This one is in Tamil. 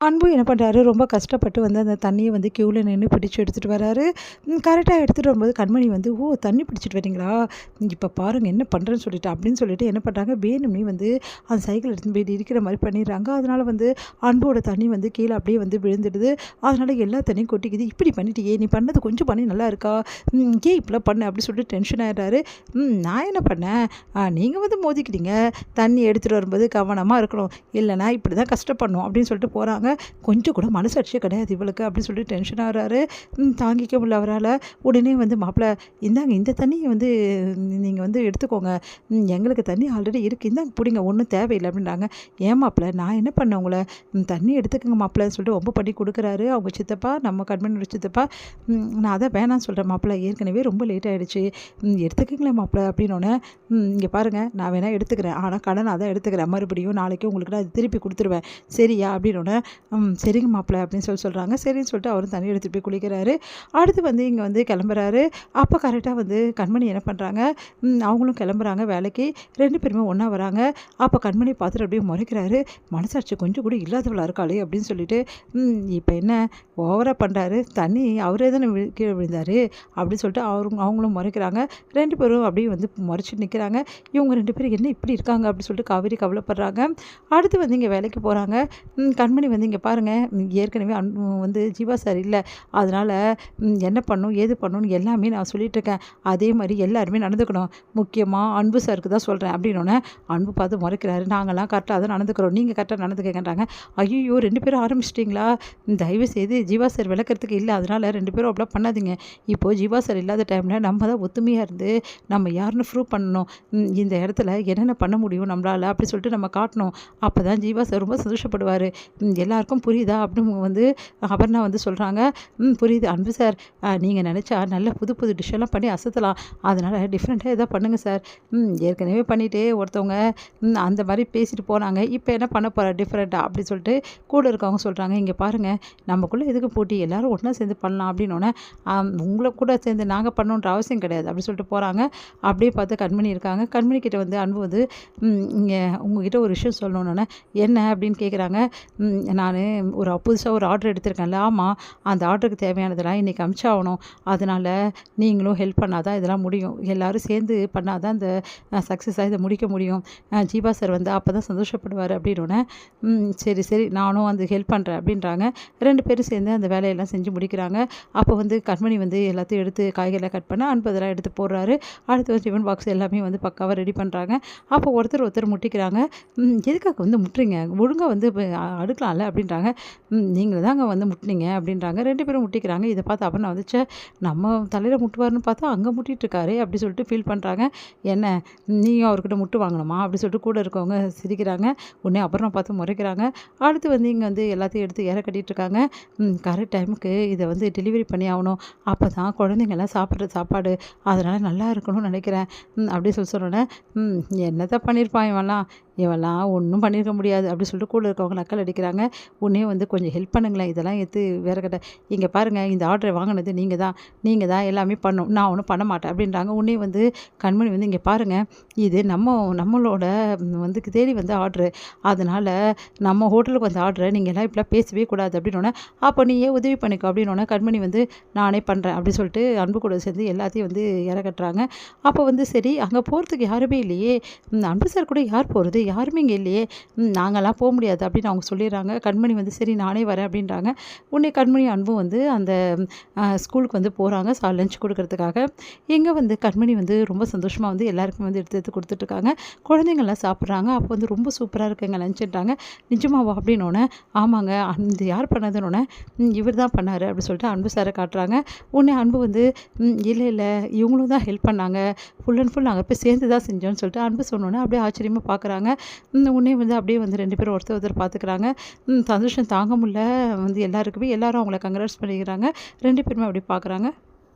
அன்பு என்ன பண்ணுறாரு, ரொம்ப கஷ்டப்பட்டு வந்து அந்த தண்ணிய வந்து கியூல நின்னு பிடிச்சு எடுத்துட்டு வராரு. கரெக்ட்டா எடுத்துட்டு வரும்போது கண்மணி வந்து, "ஓ! தண்ணி பிடிச்சிட்டு வரீங்களா? இப்ப பாருங்க என்ன பண்றேன்னு சொல்லிட்டு" அப்படின்னு சொல்லிட்டு என்ன பண்றாங்க, வேணும்னே வந்து அந்த சைக்கிள் எடுத்துன்னு போய் இடிக்கிற மாரி பண்ணிடுறாங்க. அதனால வந்து அன்போட தண்ணி வந்து கீழ அப்படியே வந்து விழுந்துடுது. அதனால எல்லா தண்ணியும் கொட்டிக்குது. "இப்படி பண்ணிட்டியே! நீ பண்ணது கொஞ்சம் பண்ணி நல்லா இருக்கா? ஏன் இப்படிலாம் பண்ண?" அப்படி சொல்லிட்டு டென்ஷன் ஆயிடுறாரு. நான் என்ன பண்ணேன்? நீங்க வந்து மோதிக்கிட்டீங்க. தண்ணி எடுத்துட்டு வரும்போது கவனமா இருக்கணும். இல்லன்னா இப்படி தான் கஷ்டப்படணும்." அப்படின்னு சொல்லிட்டு போறாங்க. கொஞ்சம் கூட மனசாட்சியே கிடையாது இவளுக்கு அப்படின்னு சொல்லிட்டு டென்ஷன் ஆகுறாரு. தாங்கிக்க முடியல அவரால. உடனே வந்து மாப்பிள இந்தாங்க இந்த தண்ணிய வந்து நீங்க வந்து எடுத்துக்கோங்க. எங்களுக்கு தண்ணி ஆல்ரெடி இருக்கு. இந்தாங்க புடிங்க ஒண்ணும் தேவையில்ல அப்படின்றாங்க. ஏன் மாப்பிள நான் என்ன பண்ணேன் உங்கள? தண்ணி எடுத்துக்கங்க மாப்பிளன்னு சொல்லிட்டு வம்பு பண்ணி குடுக்குறாரு. அவங்க சித்தப்பா, நம்ம கண்மணியோட சித்தப்பா. நான் அதான் வேணான்னு சொல்றேன் மாப்பிள. ஏற்கனவே ரொம்ப லேட் ஆயிடுச்சு. எடுத்துக்கங்களேன் மாப்பிள அப்படின்னோனே, இங்க பாருங்க நான் வேணா எடுத்துக்கிறேன். ஆனா கடனா தான் எடுத்துக்கிறேன். மறுபடியும் நாளைக்கு உங்களுக்கு நான் திருப்பி குடுத்துருவேன். சரியா? அப்படின்னோனே, சரிங்க மாப்பிள அப்படின்னு சொல்றாங்க. சரின்னு சொல்லிட்டு அவரும் தண்ணி எடுத்துட்டு போய் குளிக்கிறாரு. அடுத்து வந்து இங்க வந்து கிளம்புறாரு. அப்ப கரெக்ட்டா வந்து கண்மணி என்ன பண்றாங்க, அவங்களும் கிளம்புறாங்க வேலைக்கு. 2 பேருமே ஒண்ணா வராங்க. அப்ப கண்மணி பார்த்துட்டு அப்படியே முறைக்கிறாரு. மனசாட்சி கொஞ்சம் கூட இல்லாதவளா இருக்காளே அப்படின்னு சொல்லிட்டு, இப்ப என்ன ஓவரா பண்றாரு. தண்ணி அவரே தானே கீழ விழுந்தாரு அப்படின்னு சொல்லிட்டு அவங்களும் முறைக்கிறாங்க. 2 பேரும் அப்படியே வந்து முறைச்சிட்டு நிக்கிறாங்க. இவங்க 2 பேரும் என்ன இப்படி இருக்காங்க அப்படின்னு சொல்லிட்டு காவேரி கவலைப்படுறாங்க. அடுத்து வந்து இங்க வேலைக்கு போறாங்க. கண்மணி வந்து இங்க பாருங்க, ஏற்கனவே வந்து ஜீவா சார் இல்ல. அதனால என்ன பண்ணணும், ஏது பண்ணணும்னு எல்லாமே நான் சொல்லிட்டுருக்கேன். அதே மாரி எல்லாருமே நடந்துக்கணும். முக்கியமா அன்பு சாருக்கு தான் சொல்றேன் அப்படின்னோனே, அன்பு பார்த்து முறைக்கிறாரு. நாங்கலாம் கரெக்ட்டா தான் நடந்துக்கிறோம். நீங்க கரெக்ட்டா நடந்துக்கங்கன்றாங்க. ஐய்யய்யோ! 2 பேரும் ஆரம்பிச்சிட்டீங்களா? தயவு செய்து ஜீவா சார் விளக்கறதுக்கு இல்ல. அதனால 2 பேரும் அப்படிலாம் பண்ணாதீங்க. இப்போ ஜீவா சார் இல்லாத டைம்ல நம்ம தான் ஒத்துமையா இருந்து, நம்ம யாருன்னு ப்ரூவ் பண்ணணும். இந்த இடத்துல என்னென்ன பண்ண முடியும் நம்மளால அப்படி சொல்லிட்டு நம்ம காட்டணும். அப்பதான் ஜீவா சார் ரொம்ப சந்தோஷப்படுவாரு. எல்லாருக்கும் புரியுதா? அப்படின்னு வந்து அபர்ணா வந்து சொல்றாங்க. புரியுது அன்பு சார். நீங்க நெனச்சா நல்ல புது புது டிஷ்ஷெல்லாம் பண்ணி அசத்தலாம். அதனால டிஃப்ரெண்ட்டா எதா பண்ணுங்க சார். ஏற்கனவே பண்ணிட்டே ஒருத்தவங்க அந்த மாரி பேசிட்டு போனாங்க. இப்ப என்ன பண்ண போறா டிஃப்ரெண்ட்டா? அப்படி சொல்லிட்டு கூட இருக்கவங்க சொல்றாங்க. இங்க பாருங்க நமக்குள்ள எதுக்கு போட்டி? எல்லாரும் ஒண்ணா சேர்ந்து பண்ணலாம் அப்படின்னோனே, உங்கள கூட சேர்ந்து நாங்க பண்ணணுன்ற அவசியம் கிடையாது. அப்படி சொல்லிட்டு போறாங்க. அப்படியே பார்த்து கண்மணி இருக்காங்க. கண்மணி கிட்ட வந்து அன்பு வந்து, இங்க உங்ககிட்ட ஒரு விஷயம் சொல்லணும்னோனே, என்ன அப்படின்னு கேட்குறாங்க. நானு புதுசா ஒரு ஆர்டர் எடுத்திருக்கேன்ல. ஆமா. அந்த ஆர்டருக்கு தேவையானதெல்லாம் இன்னைக்கு அனுப்பிச்சாகணும். அதனால நீங்களும் ஹெல்ப் பண்ணா தான் இதெல்லாம் முடியும். எல்லாரும் சேர்ந்து பண்ணா தான் இந்த சக்ஸஸா இத முடிக்க முடியும். ஜீவா சார் வந்து அப்பதான் சந்தோஷப்படுவாரு அப்படின்னோனே, சரி, சரி நானும் வந்து ஹெல்ப் பண்றேன் அப்படின்றாங்க. 2 பேரும் சேர்ந்து அந்த வேலையெல்லாம் செஞ்சு முடிக்கிறாங்க. அப்போ வந்து கண்மணி வந்து எல்லாத்தையும் எடுத்து காய்கறிலாம் கட் பண்ண அன்பு அதெல்லாம் எடுத்து போடுறாரு. அடுத்து வந்து டிஃபன் பாக்ஸ் எல்லாமே வந்து பக்காவா ரெடி பண்றாங்க. அப்போ ஒருத்தர் ஒருத்தர் முட்டிக்கிறாங்க. எதுக்காக வந்து முட்டுறீங்க? ஒழுங்கா வந்து அடுக்கலாம்ல அப்படின்றாங்க. நீங்க தாங்க வந்து முட்டுனீங்க அப்படின்றாங்க. 2 பேரும் முட்டிக்கிறாங்க. இத பார்த்து அபர்ணா வந்து, ச்சே நம்ம தலையில முட்டுவாருன்னு பார்த்தா அங்க முட்டிட்டு இருக்காரே அப்படி சொல்லிட்டு ஃபீல் பண்றாங்க. என்ன நீயும் அவர்கிட்ட முட்டு வாங்கணுமா? அப்படி சொல்லிட்டு கூட இருக்கவங்க சிரிக்கிறாங்க. உடனே அபர்ணா பார்த்து முறைக்கிறாங்க. அடுத்து வந்து இங்க வந்து எல்லாத்தையும் எடுத்து ஏற கட்டிட்டு இருக்காங்க. கரெக்ட் டைமுக்கு இத வந்து டெலிவரி பண்ணி ஆகணும். அப்பதான் குழந்தைங்கலாம் சாப்பிடுற சாப்பாடு. அதனால நல்லா இருக்கணும்னு நினைக்கிறேன். அப்படி சொன்னோனே, என்னத்த பண்ணியிருப்பான் இவன்லாம்? இவன்லாம் ஒண்ணும் பண்ணியிருக்க முடியாது அப்படி சொல்லிட்டு கூட இருக்கவங்க நக்கல் அடிக்கிறாங்க. உடனே வந்து கொஞ்சம் ஹெல்ப் பண்ணுங்களேன். இதெல்லாம் எடுத்து வேற கட்ட இங்க பாருங்க இந்த ஆர்டர வாங்குனது நீங்க தான். நீங்க தான் எல்லாமே பண்ணணும். நான் ஒண்ணும் பண்ண மாட்டேன் அப்படின்றாங்க. உடனே வந்து கண்மணி வந்து இங்க பாருங்க. இது நம்மளோட வந்து தேடி வந்த ஆர்டரு. அதனால நம்ம ஹோட்டலுக்கு வந்த ஆர்டர நீங்க எல்லாம் இப்படிலாம் பேசவே கூடாது அப்படின்னோனே, அப்போ நீ ஏன் உதவி பண்ணிக்கோ அப்படின்னோனே கண்மணி வந்து நானே பண்றேன் அப்படி சொல்லிட்டு அன்பு கூட சேர்ந்து எல்லாத்தையும் வந்து இற கட்டுறாங்க. அப்போ வந்து சரி அங்க போறதுக்கு யாருமே இல்லையே. அன்பு சார் கூட யார் போறது? யாருமே இங்க இல்லையே. நாங்கலாம் போ முடியாது அப்படின்னு அவங்க சொல்லிடுறாங்க. கண்மணி வந்து சரி நானே வரேன் அப்படின்றாங்க. உடனே கண்மணி அன்பும் வந்து அந்த ஸ்கூலுக்கு வந்து போறாங்க லஞ்ச் கொடுக்கறதுக்காக. எங்க வந்து கண்மணி வந்து ரொம்ப சந்தோஷமா வந்து எல்லாருக்கும் வந்து எடுத்து எடுத்து குடுத்துட்டுருக்காங்க. குழந்தைங்கலாம் சாப்பிட்றாங்க. அப்போ வந்து ரொம்ப சூப்பரா இருக்குங்க லஞ்சுன்றாங்க. நிஜமாவா? அப்படின்னோனே, ஆமாங்க. இது யார் பண்ணதுன்னோனே, இவர் தான் பண்ணாரு அப்படி சொல்லிட்டு அன்பு சார காட்டுறாங்க. உடனே அன்பு வந்து, இல்ல இல்ல இவங்களும் தான் ஹெல்ப் பண்ணாங்க. ஃபுல் அண்ட் ஃபுல் நாங்க போய் சேர்ந்து தான் செஞ்சோம்னு சொல்லிட்டு அன்பு சொன்னோனே அப்படியே ஆச்சரியமா பார்க்குறாங்க. உடனே வந்து அப்படியே வந்து 2 பேரும் ஒருத்தர் ஒருத்தர் பார்த்துக்கிறாங்க. சந்தோஷம் தாங்க முடியல வந்து எல்லாருக்குமே. எல்லாரும் அவங்கள கங்ராட்ஸ் பண்ணிக்கிறாங்க. 2 பேருமே அப்படி பார்க்குறாங்க.